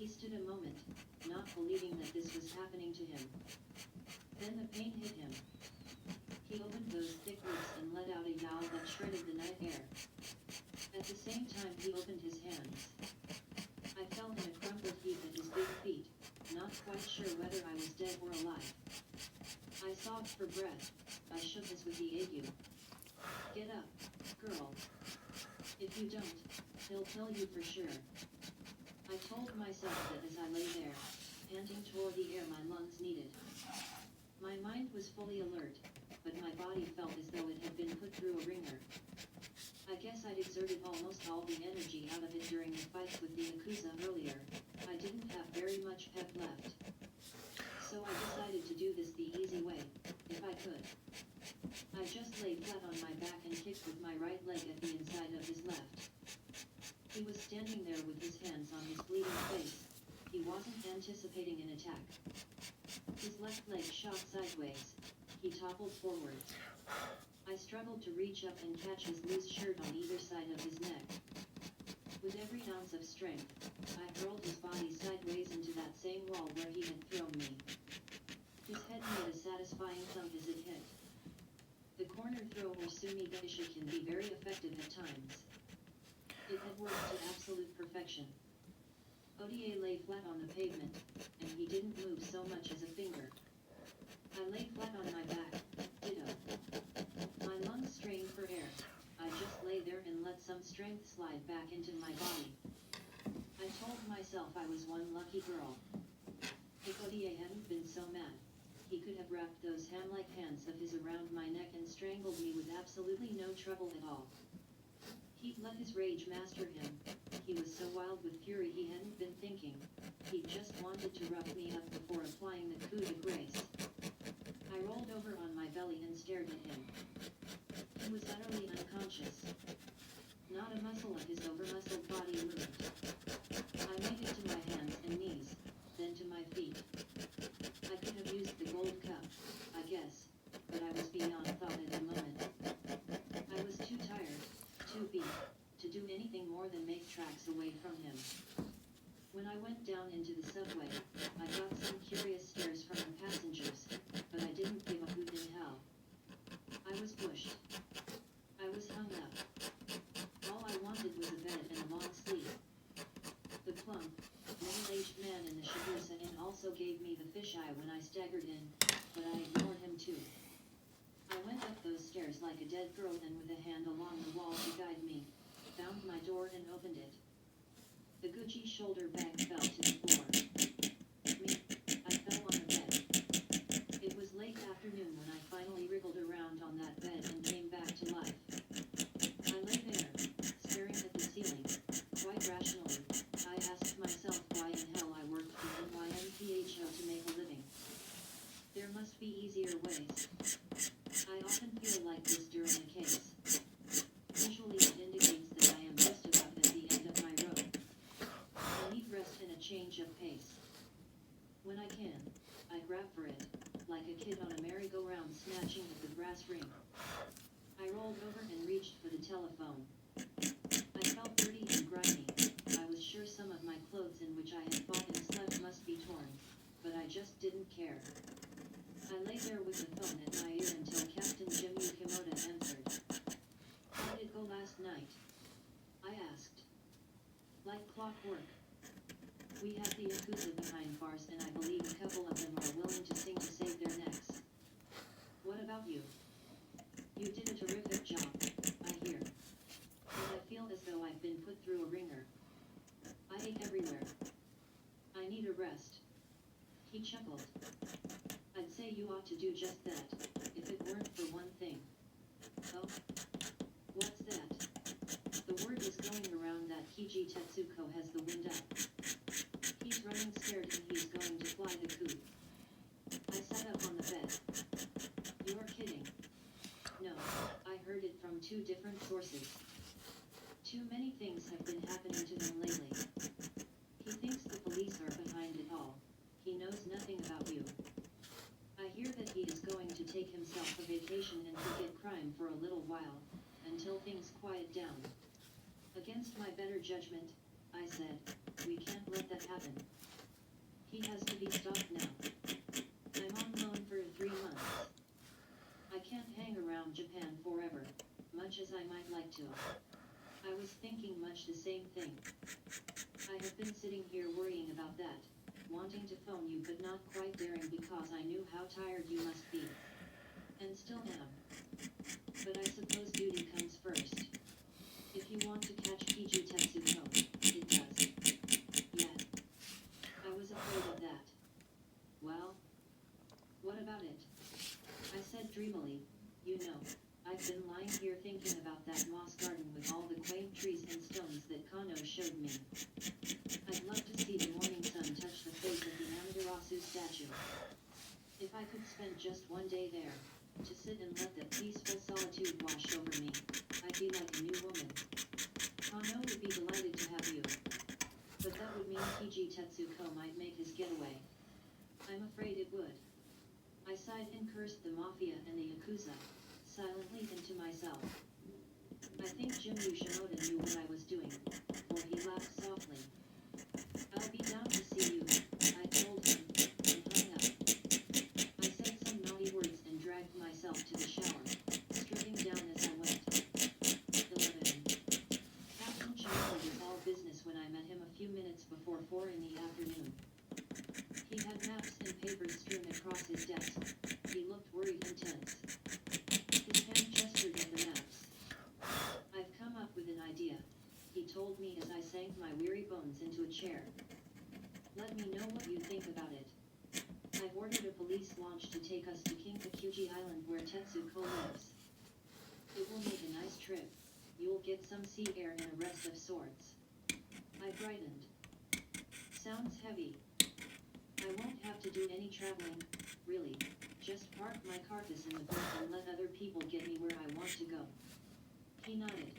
He stood a moment, not believing that this was happening to him. Then the pain hit him. He opened those thick lips and let out a yowl that shredded the night air. At the same time he opened his hands. I fell in a crumpled heap at his big feet, not quite sure whether I was dead or alive. I sobbed for breath. I shook as with the ague. Get up, girl. If you don't, he'll kill you for sure. I told myself that as I lay there, panting toward the air my lungs needed. My mind was fully alert, but my body felt as though it had been put through a wringer. I guess I'd exerted almost all the energy out of it during the fights with the Yakuza earlier. I didn't have very much pep left. So I decided to do this the easy way, if I could. I just lay flat on my back and kicked with my right leg at the inside of his left. He was standing there with his hands on his bleeding face. He wasn't anticipating an attack. His left leg shot sideways. He toppled forward. I struggled to reach up and catch his loose shirt on either side of his neck. With every ounce of strength, I hurled his body sideways into that same wall where he had thrown me. His head made a satisfying thump as it hit. The corner throw or sumi gaisha can be very effective at times. It had worked to absolute perfection. Oda lay flat on the pavement, and he didn't move so much as a finger. I lay flat on my back, ditto. My lungs strained for air. I just lay there and let some strength slide back into my body. I told myself I was one lucky girl. If Oda hadn't been so mad, he could have wrapped those ham-like hands of his around my neck and strangled me with absolutely no trouble at all. He'd let his rage master him. He was so wild with fury he hadn't been thinking. He just wanted to rough me up before applying the coup de grace. I rolled over on my belly and stared at him. He was utterly unconscious. Not a muscle of his over-muscled body moved. I made it to my hands and knees, then to my feet. I could have used the gold cup, I guess, but I was beyond thought at the moment. I was too tired, too beat, to do anything more than make tracks away from him. When I went down into the subway, I got some curious stares from the passengers, but I didn't give a hoot in hell. I was pushed. I was hung up. All I wanted was a bed and a long sleep. The plump, middle-aged man in the Shibuya Inn also gave me the fisheye when I staggered in, but I ignored him too. I went up those stairs like a dead girl and with a hand along the wall to guide me, found my door and opened it. The Gucci shoulder bag fell to the floor. Me, I fell on the bed. It was late afternoon when I finally wriggled around on that bed and came back to life. I lay there, staring at the ceiling. Quite rationally, I asked myself why in hell I worked for NYMPHO to make a living. There must be easier ways. I often feel like this during a case. Usually it indicates that I am just about at the end of my rope. I need rest and a change of pace. When I can, I grab for it, like a kid on a merry-go-round snatching at the brass ring. I rolled over and reached for the telephone. I felt dirty and grimy. I was sure some of my clothes in which I had fought and slept must be torn, but I just didn't care. I lay there with the phone at my ear until Captain Jim Yukimoto answered. How did it go last night? I asked. Like clockwork. We have the Yakuza behind bars and I believe a couple of them are willing to sing to save their necks. What about you? You did a terrific job, I hear. But I feel as though I've been put through a ringer. I ache everywhere. I need a rest. He chuckled. I'd say you ought to do just that, if it weren't for one thing. Oh? What's that? The word is going around that Kiji Tetsuko has the wind up. He's running scared and he's going to fly the coop. I sat up on the bed. You're kidding. No, I heard it from two different sources. Too many things have been happening to them lately. He thinks the police are behind it all. He knows nothing about you. I hear that he is going to take himself a vacation and forget crime for a little while, until things quiet down. Against my better judgment, I said, We can't let that happen. He has to be stopped now. I'm on loan for 3 months. I can't hang around Japan forever, much as I might like to. I was thinking much the same thing. I have been sitting here worrying about that, wanting to phone you but not quite daring because I knew how tired you must be. And still am. But I suppose duty comes first. If you want to catch PG Tetsuko, it does. Yeah. I was afraid of that. Well, what about it? I said dreamily. You know, I've been lying here thinking about that moss garden with all the quaint trees and stones that Kano showed me. I'd love to see the morning sun touch the face of the Amaterasu statue. If I could spend just one day there, to sit and let that peaceful solitude wash over me, I'd be like a new woman. Kano would be delighted to have you. But that would mean PG Tetsuko might make his getaway. I'm afraid it would. I sighed and cursed the Mafia and the Yakuza, silently and to myself. I think Jim Yoshimoto knew what I was doing, for he laughed softly. I'll be down to see you, I told him, and hung up. I said some naughty words and dragged myself to the shower, stripping down as I went. 11. Captain Chimney was all business when I met him a few minutes before 4 in the afternoon. He had maps and papers strewn across his desk. He looked worried and tense. His hand gestured at the maps. I've come up with an idea, he told me as I sank my weary bones into a chair. Let me know what you think about it. I've ordered a police launch to take us to Kinkakuji Island where Tetsuko lives. It will make a nice trip. You'll get some sea air and a rest of sorts. I brightened. Sounds heavy. I won't have to do any traveling, really. Just park my carcass in the boat and let other people get me where I want to go. He nodded.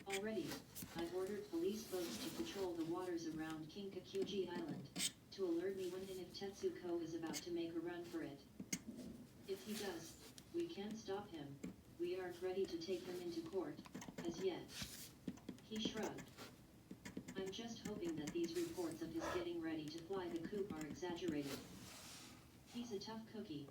Already, I've ordered police boats to patrol the waters around Kinkakuji Island, to alert me when and if Tetsuko is about to make a run for it. If he does, we can't stop him. We aren't ready to take him into court, as yet. He shrugged. I'm just hoping that these reports of his getting ready to fly the coup are exaggerated. He's a tough cookie.